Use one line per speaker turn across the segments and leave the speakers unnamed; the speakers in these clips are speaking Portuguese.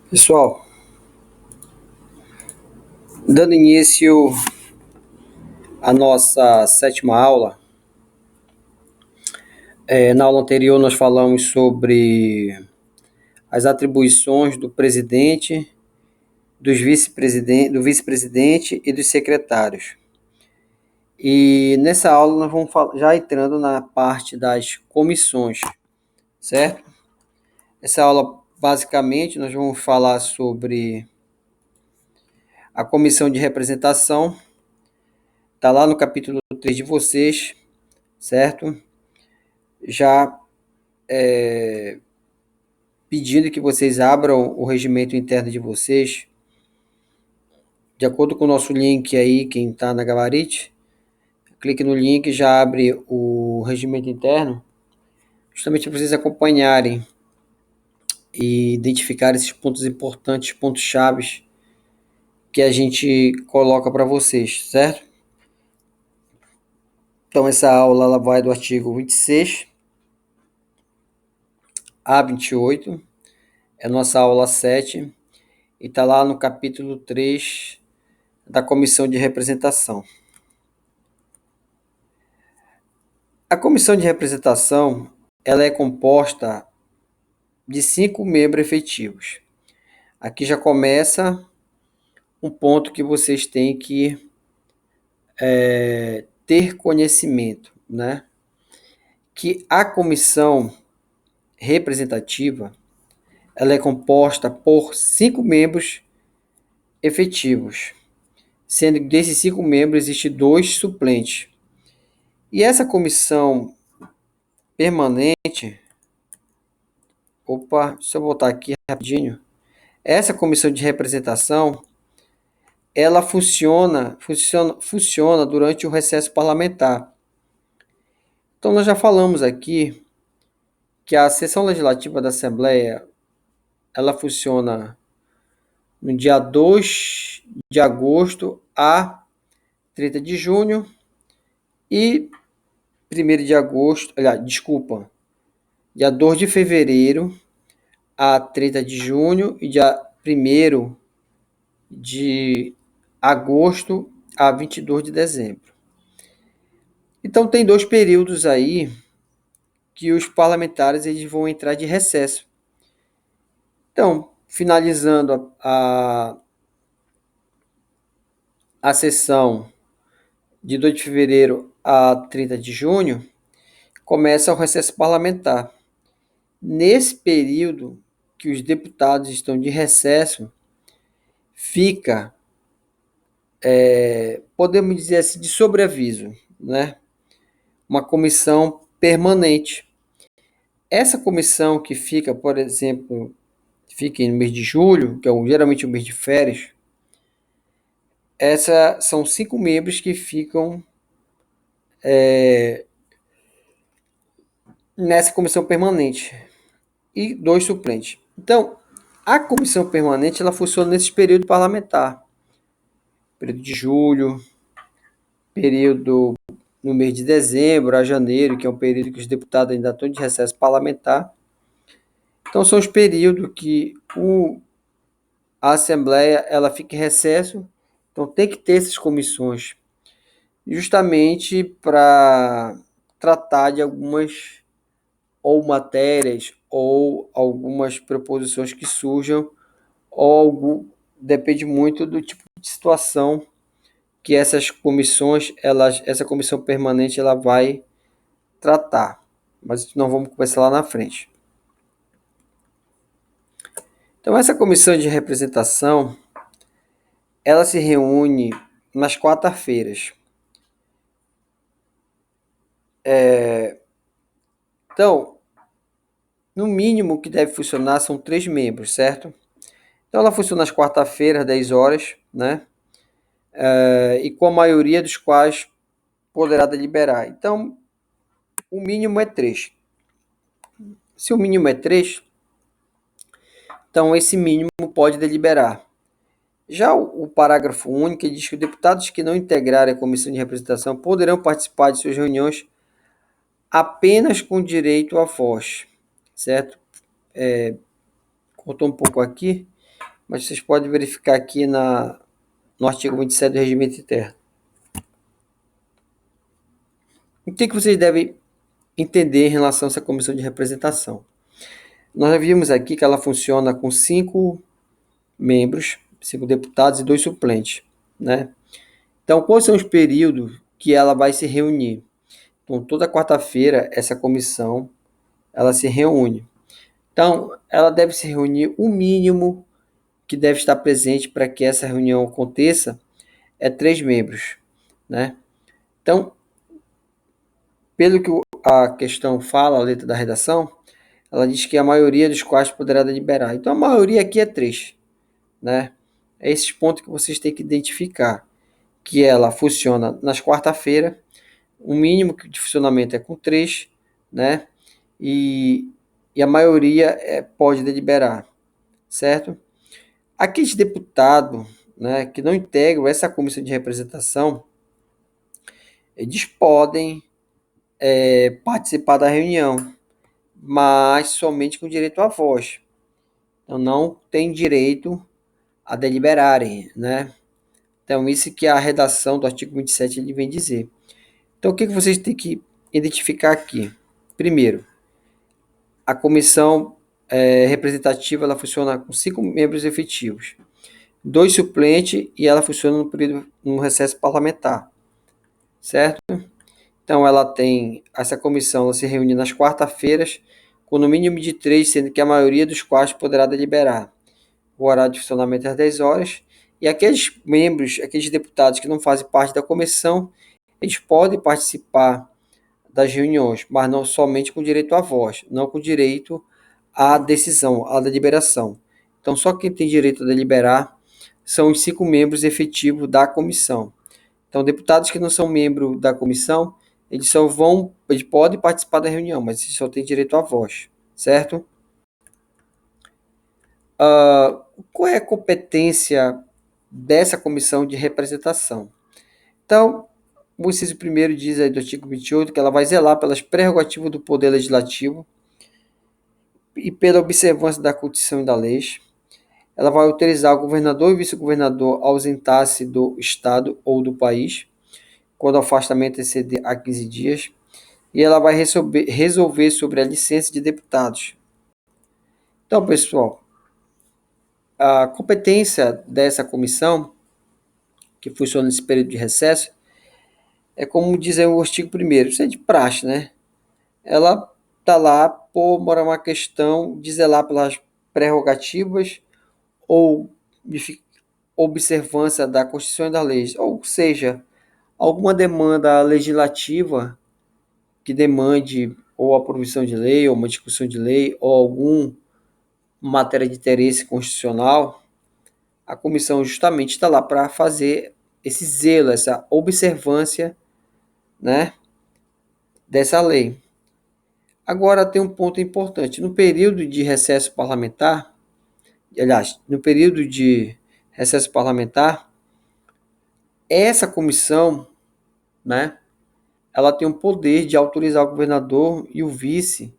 Pessoal, dando início à nossa sétima aula, na aula anterior nós falamos sobre as atribuições do presidente, do vice-presidente e dos secretários. E nessa aula nós vamos já entrando na parte das comissões, certo? Essa aula, basicamente, nós vamos falar sobre a comissão de representação, está lá no capítulo 3 de vocês, certo? Já pedindo que vocês abram o regimento interno de vocês, de acordo com o nosso link aí, quem está na Gabarite, clique no link e já abre o regimento interno, justamente para vocês acompanharem e identificar esses pontos importantes, pontos chaves que a gente coloca para vocês, certo? Então essa aula ela vai do artigo 26 a 28, é a nossa aula 7, e está lá no capítulo 3 da comissão de representação. A comissão de representação ela é composta de 5 membros efetivos. Aqui já começa um ponto que vocês têm que ter conhecimento, né? Que a comissão representativa ela é composta por 5 membros efetivos, sendo que desses 5 membros existem 2 suplentes. E essa comissão permanente, deixa eu voltar aqui rapidinho. Essa comissão de representação ela funciona durante o recesso parlamentar. Então nós já falamos aqui que a sessão legislativa da Assembleia ela funciona no dia 2 de agosto a 30 de junho e 1º de agosto, dia 2 de fevereiro a 30 de junho e dia 1º de agosto a 22 de dezembro. Então tem 2 períodos aí que os parlamentares eles vão entrar de recesso. Então, finalizando a sessão de 2 de fevereiro a 30 de junho, começa o recesso parlamentar. Nesse período que os deputados estão de recesso, fica, podemos dizer assim, de sobreaviso, né? Uma comissão permanente. Essa comissão que fica, por exemplo, fica no mês de julho, que é geralmente o mês de férias, são 5 membros que ficam nessa comissão permanente e 2 suplentes. Então, a comissão permanente ela funciona nesse período parlamentar, período de julho, período no mês de dezembro a janeiro, que é um período que os deputados ainda estão de recesso parlamentar. Então, são os períodos que a Assembleia ela fica em recesso. Então, tem que ter essas comissões, justamente para tratar de algumas ou matérias ou algumas proposições que surjam, ou depende muito do tipo de situação que essas comissões, essa comissão permanente ela vai tratar. Mas nós vamos conversar lá na frente. Então, essa comissão de representação, ela se reúne nas quarta-feiras. Então, no mínimo que deve funcionar são 3 membros, certo? Então, ela funciona às quarta-feiras, 10 horas, né? E com a maioria dos quais poderá deliberar. Então, o mínimo é 3. Se o mínimo é 3, então esse mínimo pode deliberar. Já o parágrafo único diz que os deputados que não integrarem a comissão de representação poderão participar de suas reuniões apenas com direito à voz, certo? Cortou um pouco aqui. mas vocês podem verificar aqui no artigo 27 do Regimento Interno. O que vocês devem entender em relação a essa comissão de representação? Nós já vimos aqui que ela funciona com 5 membros, 5 deputados e 2 suplentes, né? Então, quais são os períodos que ela vai se reunir? Então, toda quarta-feira, essa comissão, ela se reúne. Então, ela deve se reunir, o mínimo que deve estar presente para que essa reunião aconteça é 3 membros, né? Então, pelo que a questão fala, a letra da redação, ela diz que a maioria dos quais poderá deliberar. Então, a maioria aqui é 3, né? É esses pontos que vocês têm que identificar, que ela funciona nas quarta-feiras, o mínimo de funcionamento é com 3, né? E a maioria pode deliberar, certo? Aqueles deputados, né, que não integram essa comissão de representação, eles podem participar da reunião, mas somente com direito à voz. Então não tem direito a deliberarem, né? Então isso que a redação do artigo 27 ele vem dizer. Então o que vocês têm que identificar aqui? Primeiro, a comissão representativa ela funciona com 5 membros efetivos, 2 suplentes e ela funciona no recesso parlamentar, certo? Então essa comissão ela se reúne nas quarta-feiras com no mínimo de 3, sendo que a maioria dos quais poderá deliberar. O horário de funcionamento é às 10 horas e aqueles membros, aqueles deputados que não fazem parte da comissão, eles podem participar das reuniões, mas não somente com direito à voz, não com direito à decisão, à deliberação. Então, só quem tem direito a deliberar são os 5 membros efetivos da comissão. Então, deputados que não são membros da comissão, eles podem participar da reunião, mas eles só têm direito à voz, certo? Qual é a competência dessa comissão de representação? Então, o inciso 1º diz aí do artigo 28 que ela vai zelar pelas prerrogativas do Poder Legislativo e pela observância da Constituição e da lei. Ela vai autorizar o governador e vice-governador a ausentar-se do Estado ou do país, quando o afastamento exceder a 15 dias, e ela vai resolver sobre a licença de deputados. Então, pessoal, a competência dessa comissão, que funciona nesse período de recesso, é como diz aí o artigo 1º, isso é de praxe, né? Ela está lá por uma questão de zelar pelas prerrogativas ou de observância da Constituição e das leis, ou seja, alguma demanda legislativa que demande ou a produção de lei, ou uma discussão de lei, ou alguma matéria de interesse constitucional, a comissão justamente está lá para fazer esse zelo, essa observância, né, dessa lei. Agora tem um ponto importante. No período de recesso parlamentar, aliás, no período de recesso parlamentar, essa comissão, né, ela tem o poder de autorizar o governador e o vice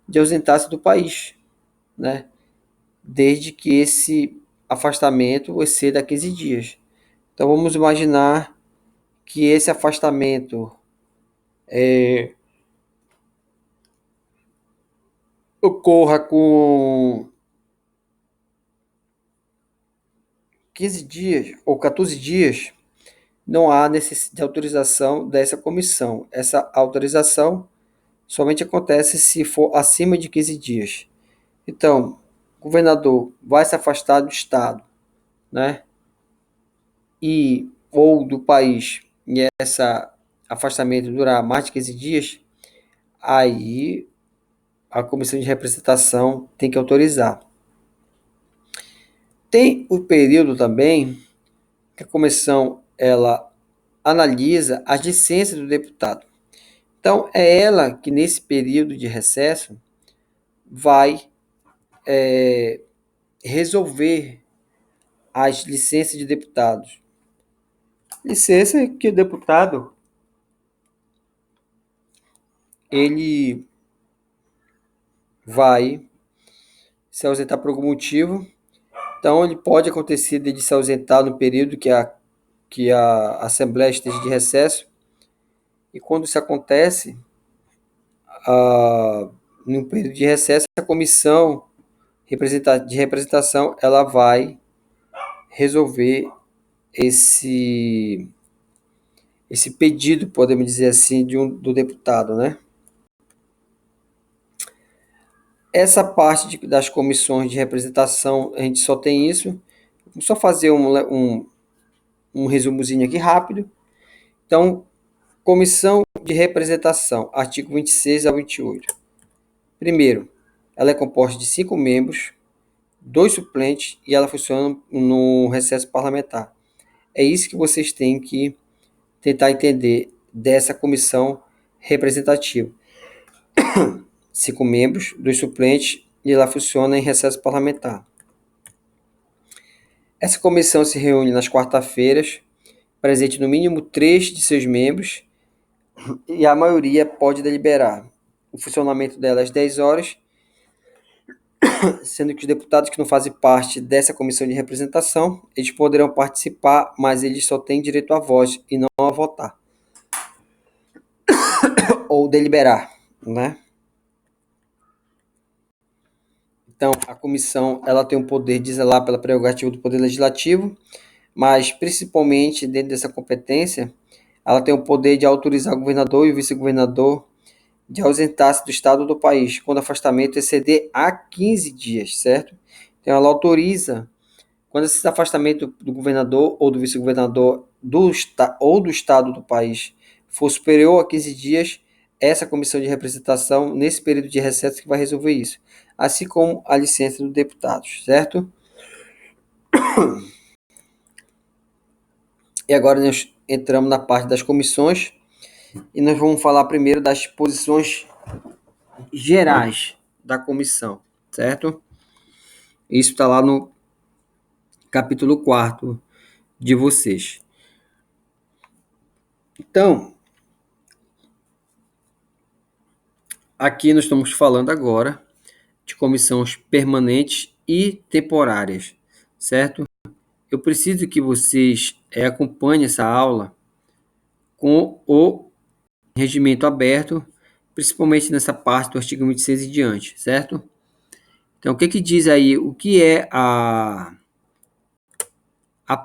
de ausentar-se do país, né, desde que esse afastamento exceda 15 dias. Então vamos imaginar que esse afastamento ocorra com 15 dias ou 14 dias, não há necessidade de autorização dessa comissão. Essa autorização somente acontece se for acima de 15 dias. Então, o governador vai se afastar do Estado, né? Ou do país, e esse afastamento durar mais de 15 dias, aí a comissão de representação tem que autorizar. Tem o período também que a comissão ela analisa as licenças do deputado. Então, é ela que nesse período de recesso vai resolver as licenças de deputados. Licença que o deputado ele vai se ausentar por algum motivo Então, ele pode acontecer de ele se ausentar no período que a Assembleia esteja de recesso, e quando isso acontece, no período de recesso, a comissão de representação ela vai resolver esse, esse pedido, podemos dizer assim, do deputado, né? Essa parte das comissões de representação, a gente só tem isso. Vou só fazer um resumozinho aqui rápido. Então, comissão de representação, artigo 26 ao 28. Primeiro, ela é composta de 5 membros, 2 suplentes e ela funciona no recesso parlamentar. É isso que vocês têm que tentar entender dessa comissão representativa. 5 membros, 2 suplentes e ela funciona em recesso parlamentar. Essa comissão se reúne nas quarta-feiras, presente no mínimo 3 de seus membros e a maioria pode deliberar. O funcionamento dela é às 10 horas, sendo que os deputados que não fazem parte dessa comissão de representação, eles poderão participar, mas eles só têm direito à voz e não a votar. Ou deliberar, né? Então, a comissão ela tem o poder de zelar pela prerrogativa do Poder Legislativo, mas principalmente dentro dessa competência, ela tem o poder de autorizar o governador e o vice-governador de ausentar-se do estado ou do país, quando o afastamento exceder a 15 dias, certo? Então, ela autoriza, quando esse afastamento do governador ou do vice-governador ou do estado do país for superior a 15 dias, essa comissão de representação, nesse período de recesso, que vai resolver isso. Assim como a licença dos deputados, certo? E agora nós entramos na parte das comissões e nós vamos falar primeiro das posições gerais da comissão, certo? Isso está lá no capítulo 4 de vocês. Então, aqui nós estamos falando agora de comissões permanentes e temporárias, certo? Eu preciso que vocês acompanhem essa aula com o regimento aberto, principalmente nessa parte do artigo 26 e diante, certo? Então, o que diz aí, o que é a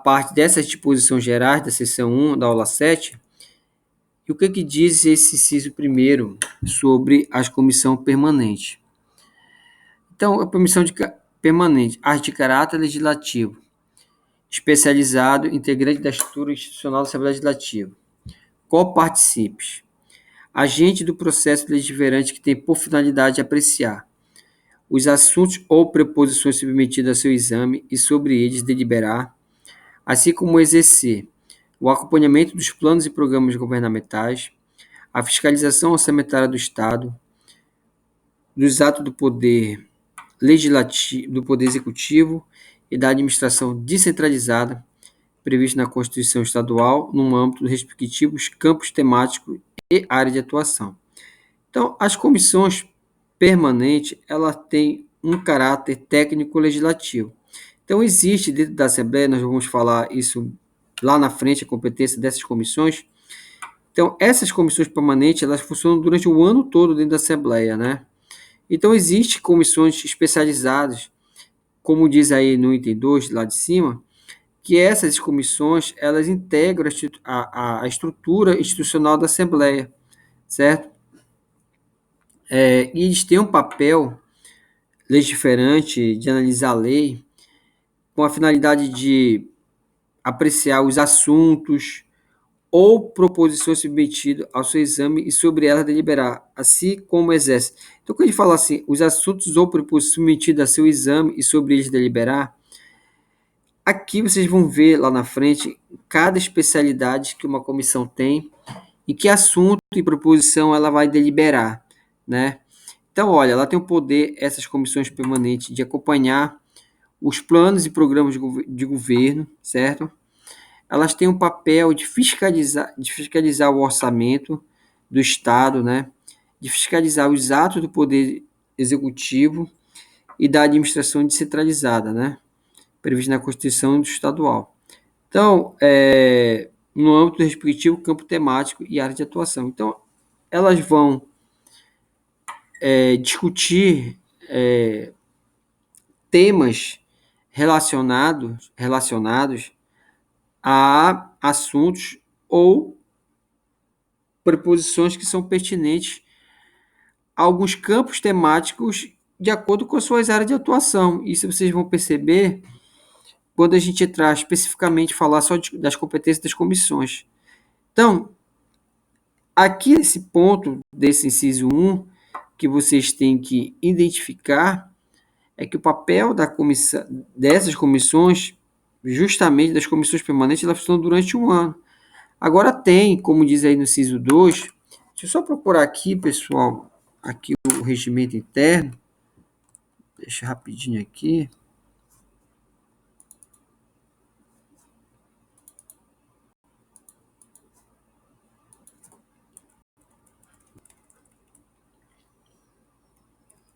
parte dessas disposições gerais da seção 1 da aula 7, e o que diz esse inciso primeiro sobre as comissão permanente. Então, a comissão permanente, as de caráter legislativo, especializado, integrante da estrutura institucional da Assembleia Legislativa, coparticipes, agente do processo legislativo que tem por finalidade apreciar os assuntos ou preposições submetidos a seu exame e sobre eles deliberar, assim como exercer o acompanhamento dos planos e programas governamentais, a fiscalização orçamentária do Estado, dos atos do poder legislativo, do poder executivo e da administração descentralizada, previsto na Constituição Estadual, no âmbito dos respectivos campos temáticos e área de atuação. Então, as comissões permanentes, ela tem um caráter técnico-legislativo. Então, existe dentro da Assembleia, nós vamos falar isso lá na frente, a competência dessas comissões. Então, essas comissões permanentes, elas funcionam durante o ano todo dentro da Assembleia, né? Então, existem comissões especializadas, como diz aí no item 2, lá de cima, que essas comissões, elas integram a estrutura institucional da Assembleia, certo? E eles têm um papel legiferante de analisar a lei com a finalidade de apreciar os assuntos ou proposições submetidas ao seu exame e sobre elas deliberar, assim como exerce. Então, quando a gente fala assim, os assuntos ou proposições submetidos a seu exame e sobre eles deliberar, aqui vocês vão ver lá na frente cada especialidade que uma comissão tem e que assunto e proposição ela vai deliberar, né? Então, olha, ela tem o poder, essas comissões permanentes, de acompanhar os planos e programas de governo, certo? Elas têm um papel de fiscalizar o orçamento do Estado, né? De fiscalizar os atos do poder executivo e da administração descentralizada, né? previsto na Constituição Estadual. Então, no âmbito do respectivo campo temático e área de atuação. Então, elas vão discutir temas relacionados a assuntos ou preposições que são pertinentes a alguns campos temáticos de acordo com as suas áreas de atuação. Isso vocês vão perceber quando a gente entrar especificamente falar só das competências das comissões. Então, aqui nesse ponto desse inciso 1, que vocês têm que identificar é que o papel dessas comissões, justamente das comissões permanentes, elas funcionam durante um ano. Agora tem, como diz aí no inciso 2, deixa eu só procurar aqui, pessoal, aqui o regimento interno, deixa rapidinho aqui.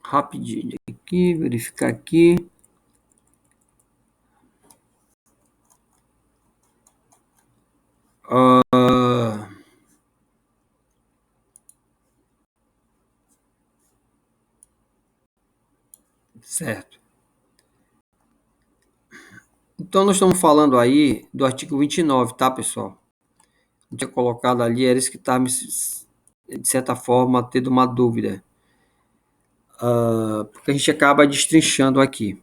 Rapidinho aqui, verificar aqui. Certo. Então, nós estamos falando aí do artigo 29, tá, pessoal? Eu tinha colocado ali, era isso que estava, de certa forma, tendo uma dúvida. Porque a gente acaba destrinchando aqui.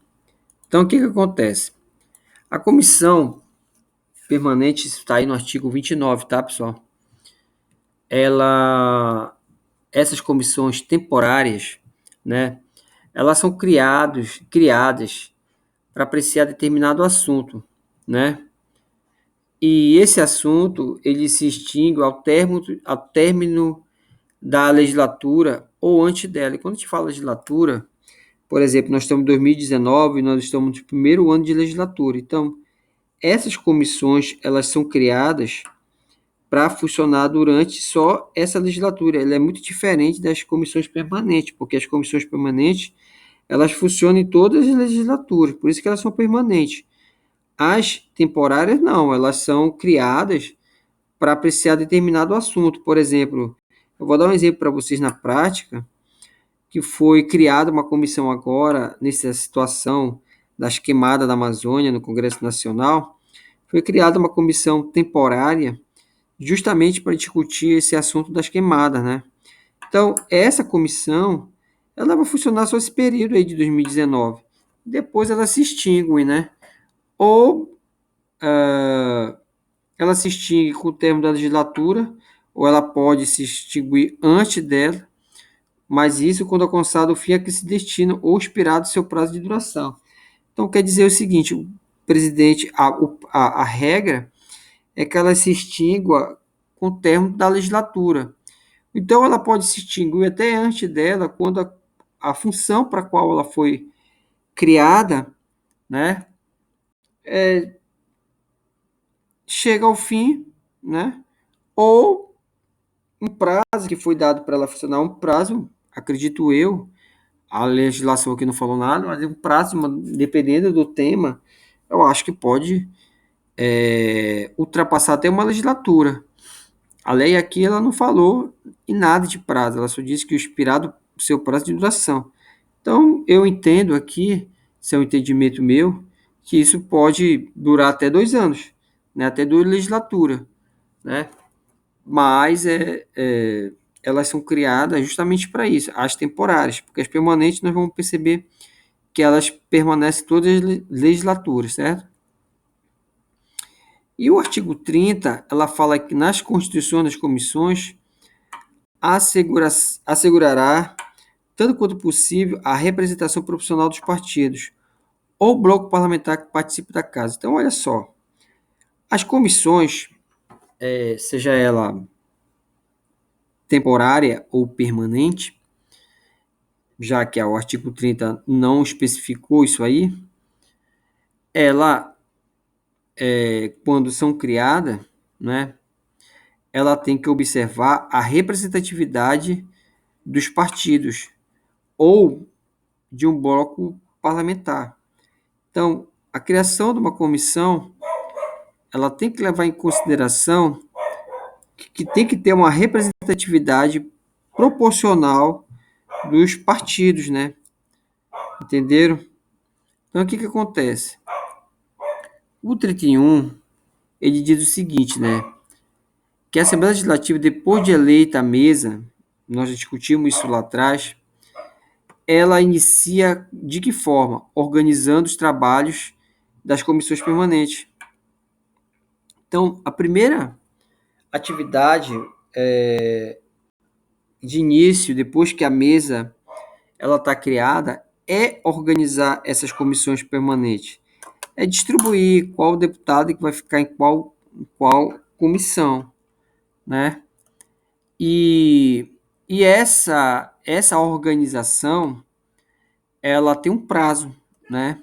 Então, o que acontece? A comissão permanente, está aí no artigo 29, tá, pessoal? Essas comissões temporárias, né, elas são criadas para apreciar determinado assunto, né? E esse assunto, ele se extingue ao término da legislatura ou antes dela. E quando a gente fala legislatura, por exemplo, nós estamos em 2019, nós estamos no primeiro ano de legislatura. Então, essas comissões, elas são criadas para funcionar durante só essa legislatura. Ela é muito diferente das comissões permanentes, porque as comissões permanentes, elas funcionam em todas as legislaturas, por isso que elas são permanentes. As temporárias não, elas são criadas para apreciar determinado assunto. Por exemplo, eu vou dar um exemplo para vocês na prática, que foi criada uma comissão agora, nessa situação das queimadas da Amazônia no Congresso Nacional, foi criada uma comissão temporária justamente para discutir esse assunto das queimadas, né? Então, essa comissão, ela vai funcionar só esse período aí de 2019. Depois ela se extingue, né? Ou ela se extingue com o termo da legislatura, ou ela pode se extinguir antes dela, mas isso quando alcançado o fim a que se destina ou expirado seu prazo de duração. Então, quer dizer o seguinte, o presidente, a regra é que ela se extingua com o termo da legislatura. Então, ela pode se extinguir até antes dela, quando a função para a qual ela foi criada, né, chega ao fim, né, ou um prazo que foi dado para ela funcionar, um prazo, acredito eu, a legislação aqui não falou nada, mas um prazo, dependendo do tema, eu acho que pode ultrapassar até uma legislatura. A lei aqui ela não falou em nada de prazo, ela só disse que o expirado seu prazo de duração. Então, eu entendo aqui, se é um entendimento meu, que isso pode durar até 2 anos, né, até 2 legislaturas, né? Mas elas são criadas justamente para isso, as temporárias, porque as permanentes nós vamos perceber que elas permanecem todas as legislaturas, certo? E o artigo 30, ela fala que nas constituições das comissões assegurará, tanto quanto possível, a representação proporcional dos partidos ou bloco parlamentar que participe da casa. Então, olha só, as comissões, seja ela temporária ou permanente, já que o artigo 30 não especificou isso aí, ela, quando são criadas, né, ela tem que observar a representatividade dos partidos ou de um bloco parlamentar. Então, a criação de uma comissão, ela tem que levar em consideração que tem que ter uma representatividade proporcional dos partidos, né? Entenderam? Então, o que acontece? O 31, ele diz o seguinte, né? Que a Assembleia Legislativa, depois de eleita a mesa, nós discutimos isso lá atrás, ela inicia de que forma? Organizando os trabalhos das comissões permanentes. Então, a primeira atividade de início, depois que a mesa ela está criada, é organizar essas comissões permanentes. É distribuir qual deputado que vai ficar em qual comissão, né? E, e essa organização, ela tem um prazo, né?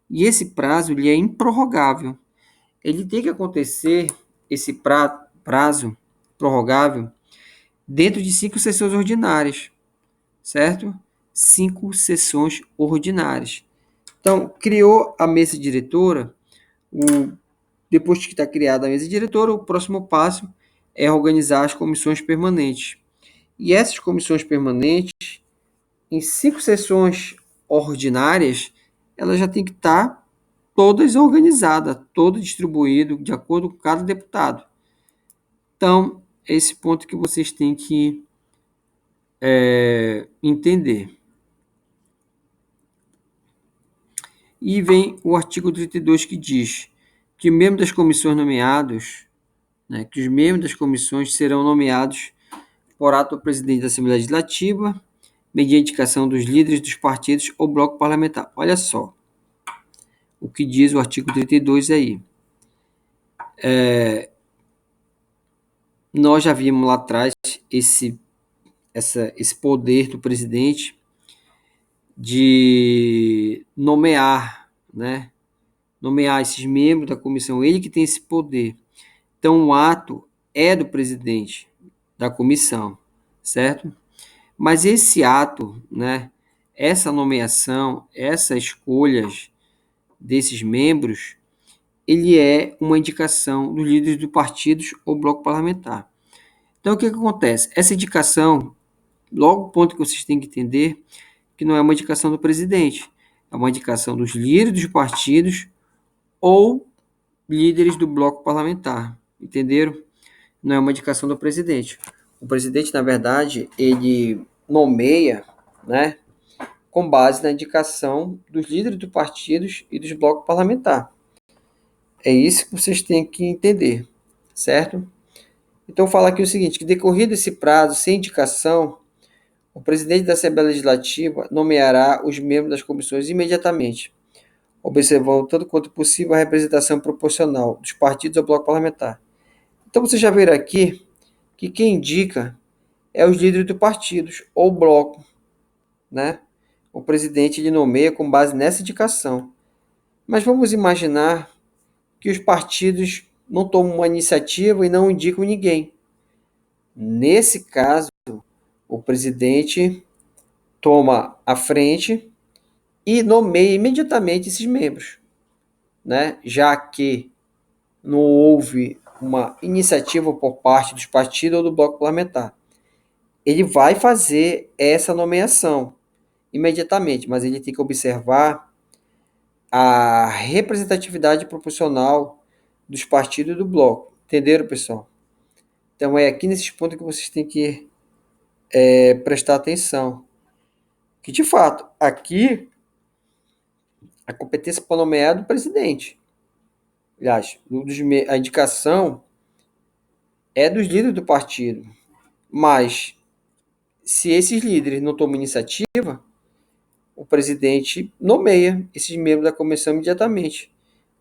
E esse prazo ele é improrrogável. Ele tem que acontecer, esse prazo prorrogável, dentro de 5 sessões ordinárias, certo? 5 sessões ordinárias. Então, criou a mesa diretora, depois que está criada a mesa diretora, o próximo passo é organizar as comissões permanentes. E essas comissões permanentes, em 5 sessões ordinárias, elas já têm que estar todas organizadas, todo distribuído de acordo com cada deputado. Então, é esse ponto que vocês têm que entender. E vem o artigo 32 que diz que membros das comissões nomeados, né, que os membros das comissões serão nomeados por ato do presidente da Assembleia Legislativa, mediante indicação dos líderes dos partidos ou bloco parlamentar. Olha só o que diz o artigo 32 aí. Nós já vimos lá atrás esse poder do presidente de nomear, né? Nomear esses membros da comissão, ele que tem esse poder. Então, o ato é do presidente da comissão, certo? Mas esse ato, né? Essa nomeação, essas escolhas desses membros, ele é uma indicação dos líderes dos partidos ou bloco parlamentar. Então, o que acontece? Essa indicação, logo o ponto que vocês têm que entender, que não é uma indicação do presidente, é uma indicação dos líderes dos partidos ou líderes do bloco parlamentar, entenderam? Não é uma indicação do presidente. O presidente, na verdade, ele nomeia, né, com base na indicação dos líderes dos partidos e dos blocos parlamentares. É isso que vocês têm que entender, certo? Então, fala aqui o seguinte, que decorrido esse prazo sem indicação, o presidente da Assembleia Legislativa nomeará os membros das comissões imediatamente, observando tanto quanto possível a representação proporcional dos partidos ao bloco parlamentar. Então, você já verá aqui que quem indica é os líderes dos partidos ou bloco, né? O presidente ele nomeia com base nessa indicação. Mas vamos imaginar que os partidos não tomam uma iniciativa e não indicam ninguém. Nesse caso, o presidente toma a frente e nomeia imediatamente esses membros, né? Já que não houve uma iniciativa por parte dos partidos ou do bloco parlamentar. Ele vai fazer essa nomeação imediatamente, mas ele tem que observar a representatividade proporcional dos partidos e do bloco. Entenderam, pessoal? Então é aqui nesses pontos que vocês têm que prestar atenção. Que de fato, aqui a competência para nomear é do presidente. Aliás, a indicação é dos líderes do partido. Mas, se esses líderes não tomam iniciativa, o presidente nomeia esses membros da comissão imediatamente.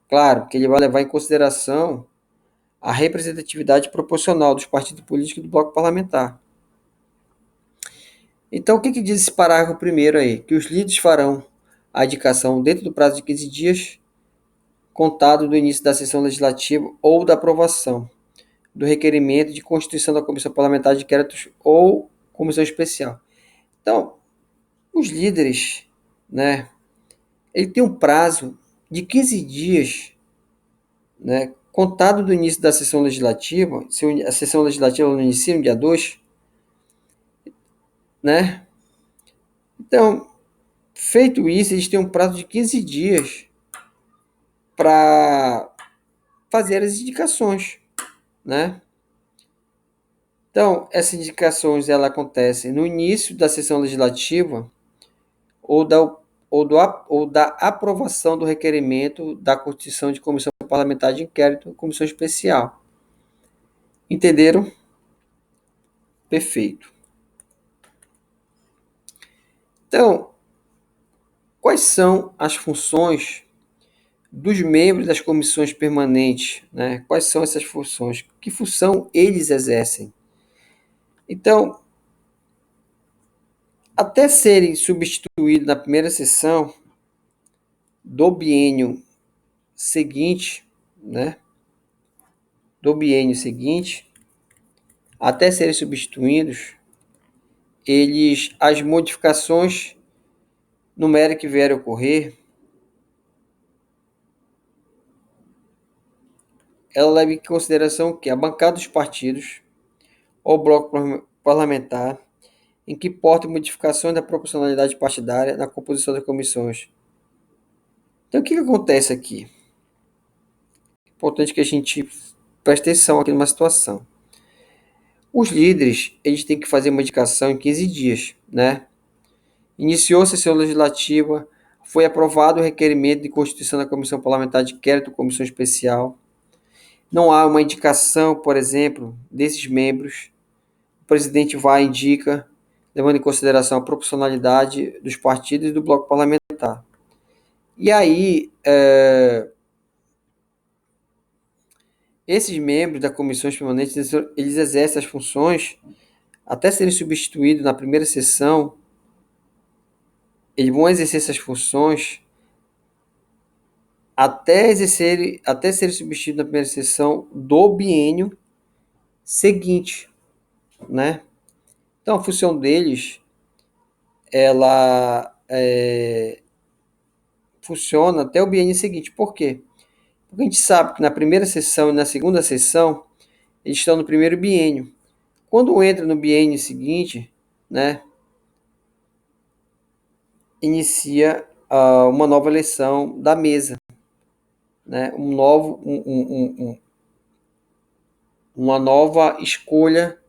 Claro que ele vai levar em consideração a representatividade proporcional dos partidos políticos e do bloco parlamentar. Então, o que diz esse parágrafo primeiro aí? Que os líderes farão a indicação dentro do prazo de 15 dias, contado do início da sessão legislativa ou da aprovação do requerimento de constituição da Comissão Parlamentar de Inquéritos ou Comissão Especial. Então, os líderes, né, ele tem um prazo de 15 dias, né, contado do início da sessão legislativa, se a sessão legislativa não inicia no dia 2, né? Então, feito isso, eles têm um prazo de 15 dias para fazer as indicações, né? Então, essas indicações ela acontecem no início da sessão legislativa ou da aprovação do requerimento da constituição de comissão parlamentar de inquérito, comissão especial. Entenderam? Perfeito. Então, quais são as funções dos membros das comissões permanentes, né? Quais são essas funções? Que função eles exercem? Então, até serem substituídos na primeira sessão do biênio seguinte, né? Do biênio seguinte, até serem substituídos, as modificações numéricas que vierem a ocorrer, ela leva em consideração que a bancada dos partidos ou bloco parlamentar em que portem modificações da proporcionalidade partidária na composição das comissões. Então, o que acontece aqui? É importante que a gente preste atenção aqui numa situação. Os líderes, eles têm que fazer uma indicação em 15 dias, né? Iniciou a sessão legislativa, foi aprovado o requerimento de constituição da Comissão Parlamentar de Inquérito, Comissão Especial. Não há uma indicação, por exemplo, desses membros. O presidente vai e indica, levando em consideração a proporcionalidade dos partidos e do bloco parlamentar. E aí, esses membros da comissão permanente, eles exercem as funções até serem substituídos na primeira sessão. Eles vão exercer essas funções até serem substituídos na primeira sessão do biênio seguinte, né? Então, a função deles, ela funciona até o biênio seguinte. Por quê? Porque a gente sabe que na primeira sessão e na segunda sessão, eles estão no primeiro biênio. Quando entra no biênio seguinte, né, inicia uma nova eleição da mesa, né, uma nova escolha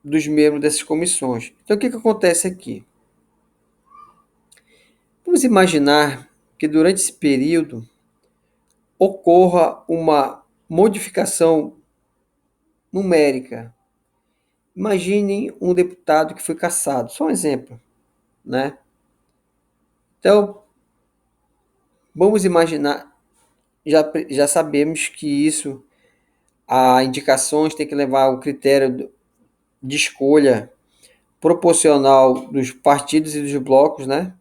dos membros dessas comissões. Então, o que acontece aqui? Vamos imaginar que durante esse período ocorra uma modificação numérica. Imaginem um deputado que foi cassado, só um exemplo, né? Então, vamos imaginar, já sabemos que isso, a indicações tem que levar o critério de escolha proporcional dos partidos e dos blocos, né?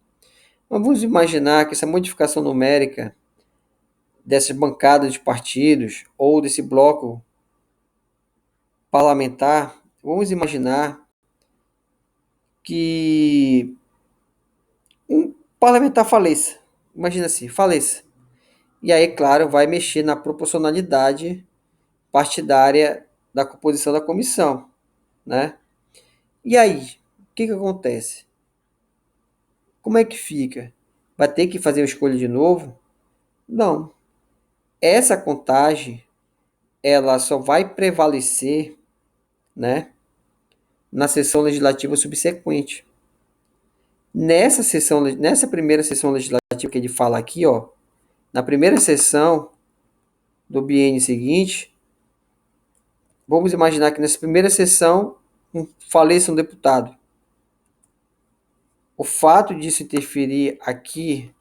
Mas vamos imaginar que essa modificação numérica dessas bancadas de partidos ou desse bloco parlamentar, vamos imaginar que um parlamentar faleça. Imagina assim, faleça. E aí, claro, vai mexer na proporcionalidade partidária da composição da comissão, né? E aí, o que acontece? Como é que fica? Vai ter que fazer a escolha de novo? Não. Essa contagem, ela só vai prevalecer, né, na sessão legislativa subsequente. Nessa primeira sessão legislativa que ele fala aqui, ó, na primeira sessão do biênio seguinte, vamos imaginar que nessa primeira sessão faleça um deputado. O fato disso interferir aqui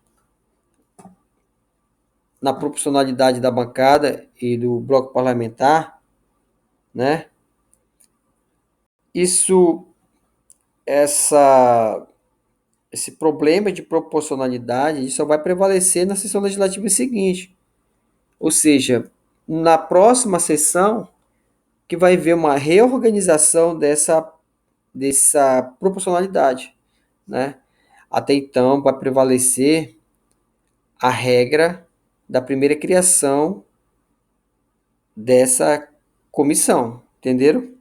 na proporcionalidade da bancada e do bloco parlamentar, né? Esse problema de proporcionalidade só vai prevalecer na sessão legislativa seguinte. Ou seja, na próxima sessão que vai haver uma reorganização dessa proporcionalidade, né? Até então vai prevalecer a regra da primeira criação dessa comissão, entenderam?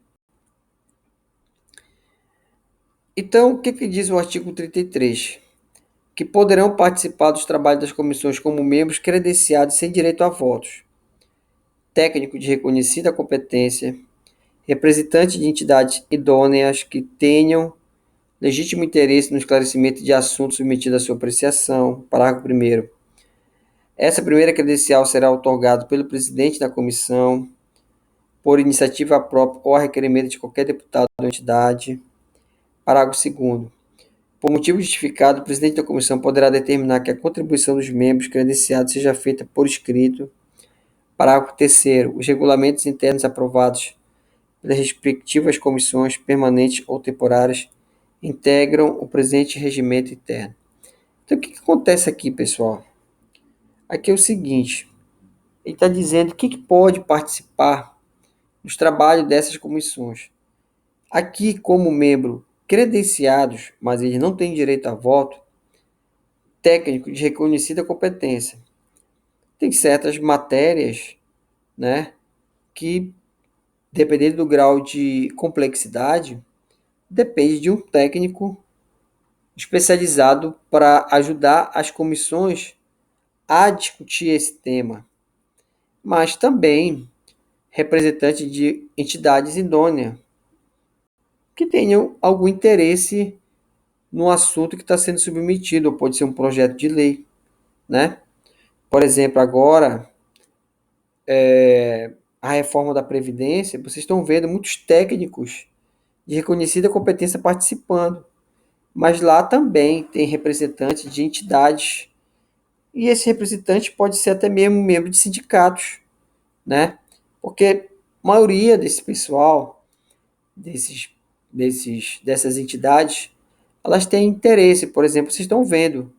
Então, o que diz o artigo 33? Que poderão participar dos trabalhos das comissões como membros credenciados sem direito a votos, técnico de reconhecida competência, representante de entidades idôneas que tenham legítimo interesse no esclarecimento de assuntos submetidos à sua apreciação. Parágrafo 1º. Essa primeira credencial será otorgada pelo presidente da comissão, por iniciativa própria ou a requerimento de qualquer deputado ou entidade. Parágrafo 2º. Por motivo justificado, o presidente da comissão poderá determinar que a contribuição dos membros credenciados seja feita por escrito. Parágrafo 3º. Os regulamentos internos aprovados pelas respectivas comissões permanentes ou temporárias integram o presente regimento interno. Então, o que acontece aqui, pessoal? Aqui é o seguinte, ele está dizendo que pode participar dos trabalhos dessas comissões. Aqui, como membro credenciados, mas eles não têm direito a voto, técnico de reconhecida competência. Tem certas matérias, né, que, dependendo do grau de complexidade, depende de um técnico especializado para ajudar as comissões a discutir esse tema, mas também representante de entidades idôneas que tenham algum interesse no assunto que está sendo submetido, ou pode ser um projeto de lei, né? Por exemplo, agora, a reforma da Previdência, vocês estão vendo muitos técnicos de reconhecida competência participando, mas lá também tem representantes de entidades, e esse representante pode ser até mesmo membro de sindicatos, né? Porque a maioria desse pessoal, dessas entidades, elas têm interesse. Por exemplo, vocês estão vendo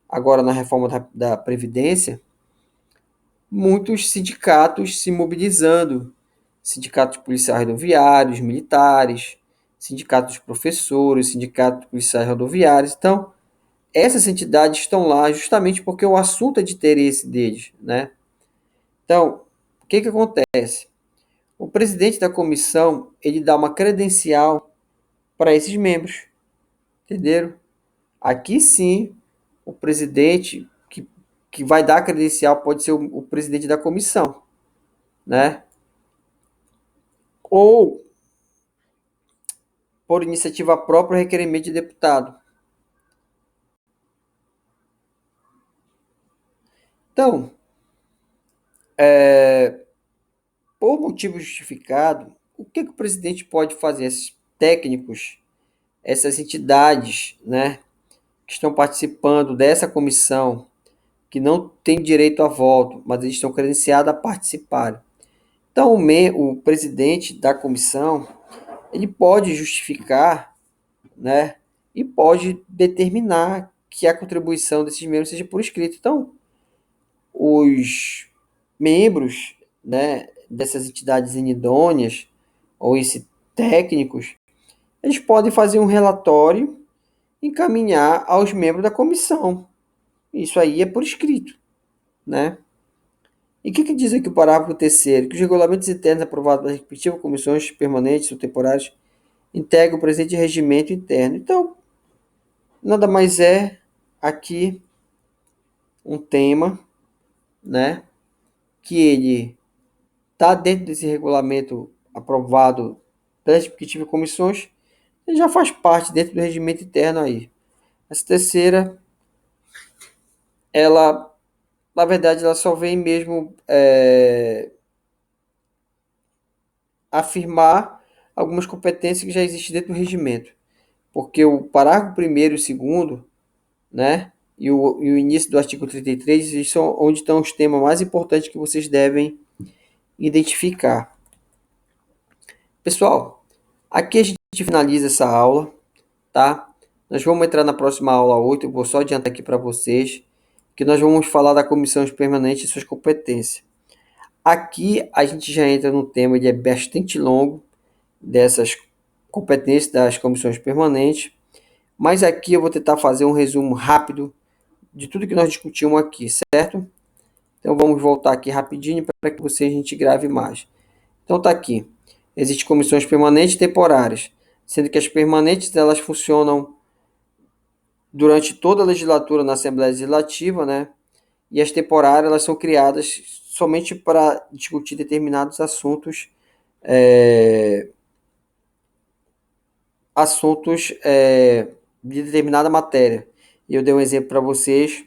agora na reforma da Previdência, muitos sindicatos se mobilizando, sindicatos policiais rodoviários, militares, sindicatos de professores, sindicatos policiais rodoviários. Então, essas entidades estão lá justamente porque o assunto é de interesse deles, né? Então, o que acontece? O presidente da comissão, ele dá uma credencial para esses membros, entenderam? Aqui sim, o presidente que vai dar a credencial pode ser o presidente da comissão, né? Ou por iniciativa própria, requerimento de deputado. Então, por motivo justificado, o que o presidente pode fazer? Esses técnicos, essas entidades, né, que estão participando dessa comissão, que não têm direito a voto, mas eles estão credenciados a participarem. Então, o presidente da comissão, ele pode justificar, né, e pode determinar que a contribuição desses membros seja por escrito. Então, os membros, né, dessas entidades inidôneas ou esses técnicos, eles podem fazer um relatório e encaminhar aos membros da comissão. Isso aí é por escrito, né? E o que diz aqui o parágrafo 3º? Que os regulamentos internos aprovados pelas respectivas comissões permanentes ou temporárias integram o presente regimento interno. Então, nada mais é aqui um tema, né, que ele está dentro desse regulamento aprovado pelas respectivas comissões, ele já faz parte dentro do regimento interno aí. Essa terceira, ela, na verdade, ela só vem mesmo afirmar algumas competências que já existem dentro do regimento. Porque o parágrafo 1º e 2º, né, e o início do artigo 33, eles são onde estão os temas mais importantes que vocês devem identificar. Pessoal, aqui a gente finaliza essa aula, tá? Nós vamos entrar na próxima aula 8, eu vou só adiantar aqui para vocês, que nós vamos falar da comissão permanente e suas competências. Aqui a gente já entra no tema, ele é bastante longo, dessas competências das comissões permanentes, mas aqui eu vou tentar fazer um resumo rápido de tudo que nós discutimos aqui, certo? Então vamos voltar aqui rapidinho para que a gente grave mais. Então tá aqui. Existem comissões permanentes e temporárias, sendo que as permanentes elas funcionam durante toda a legislatura na Assembleia Legislativa, né? E as temporárias elas são criadas somente para discutir determinados assuntos, é, de determinada matéria. E eu dei um exemplo para vocês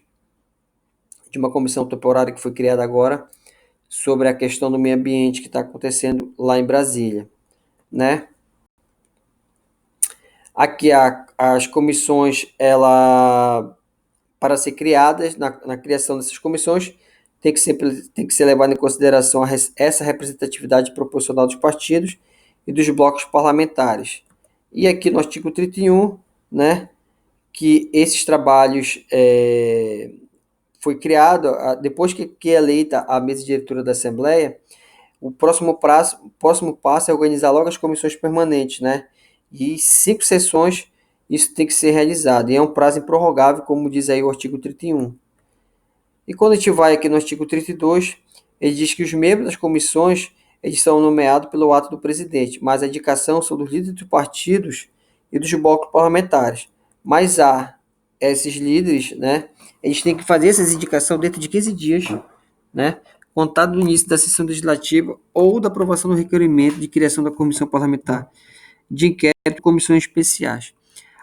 de uma comissão temporária que foi criada agora sobre a questão do meio ambiente que está acontecendo lá em Brasília, né? Aqui as comissões, para ser criadas, na criação dessas comissões, tem que ser levada em consideração essa representatividade proporcional dos partidos e dos blocos parlamentares. E aqui no artigo 31, né, que esses trabalhos foi criado, depois que é eleita a mesa diretora da Assembleia, o próximo passo é organizar logo as comissões permanentes, né? E 5 sessões isso tem que ser realizado. E é um prazo improrrogável, como diz aí o artigo 31. E quando a gente vai aqui no artigo 32, ele diz que os membros das comissões eles são nomeados pelo ato do presidente, mas a indicação são dos líderes dos partidos e dos blocos parlamentares. Mas há esses líderes, né? Eles têm que fazer essas indicações dentro de 15 dias, né? Contado do início da sessão legislativa ou da aprovação do requerimento de criação da comissão parlamentar de inquérito e comissões especiais.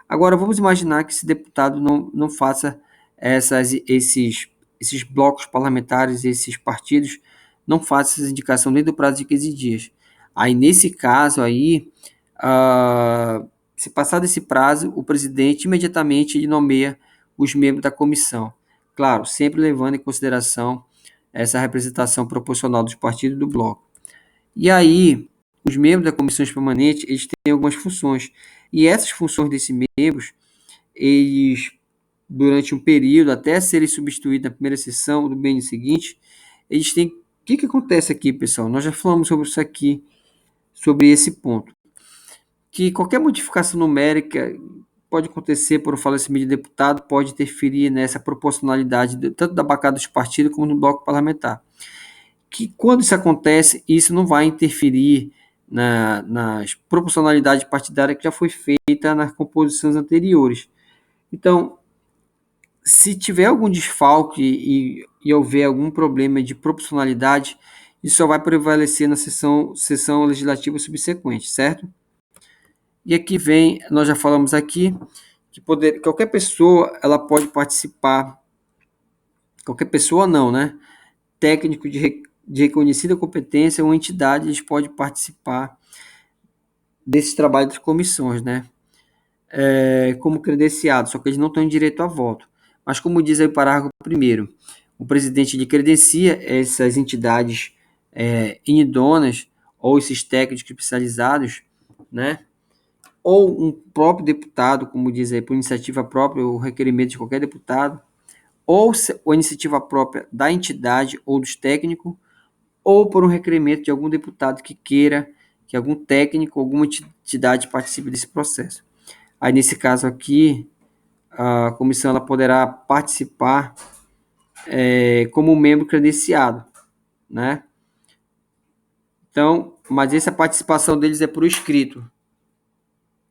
Agora, vamos imaginar que esse deputado não faça esses blocos parlamentares, esses partidos, não façam essa indicação dentro do prazo de 15 dias. Aí, nesse caso aí, se passar desse prazo, o presidente imediatamente ele nomeia os membros da comissão. Claro, sempre levando em consideração essa representação proporcional dos partidos do bloco. E aí, os membros da comissão permanente, eles têm algumas funções. E essas funções desses membros, eles, durante um período, até serem substituídos na primeira sessão do bem seguinte, eles têm... O que acontece aqui, pessoal? Nós já falamos sobre isso aqui, sobre esse ponto. Que qualquer modificação numérica pode acontecer por um falecimento de deputado, pode interferir nessa proporcionalidade, tanto da bancada dos partidos como no bloco parlamentar. Que quando isso acontece, isso não vai interferir nas proporcionalidades partidárias que já foi feita nas composições anteriores. Então, se tiver algum desfalque e houver algum problema de proporcionalidade, isso só vai prevalecer na sessão legislativa subsequente, certo? E aqui vem, nós já falamos aqui, que qualquer pessoa ela pode participar, qualquer pessoa não, né? Técnico de reconhecida competência ou entidade, eles podem participar desse trabalho das comissões, né? Como credenciados, só que eles não têm direito a voto. Mas como diz aí o parágrafo 1º, o presidente de credencia essas entidades inidôneas ou esses técnicos especializados, né? Ou um próprio deputado, como diz aí, por iniciativa própria, o requerimento de qualquer deputado, ou a iniciativa própria da entidade ou dos técnicos, ou por um requerimento de algum deputado que queira que algum técnico, alguma entidade participe desse processo. Aí, nesse caso aqui, a comissão ela poderá participar como membro credenciado, né? Então, mas essa participação deles é por escrito.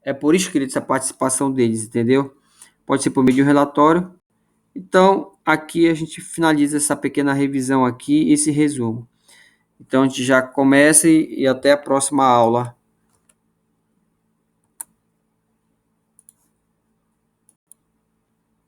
É por escrito essa participação deles, entendeu? Pode ser por meio de um relatório. Então, aqui a gente finaliza essa pequena revisão aqui, esse resumo. Então, a gente já começa e até a próxima aula.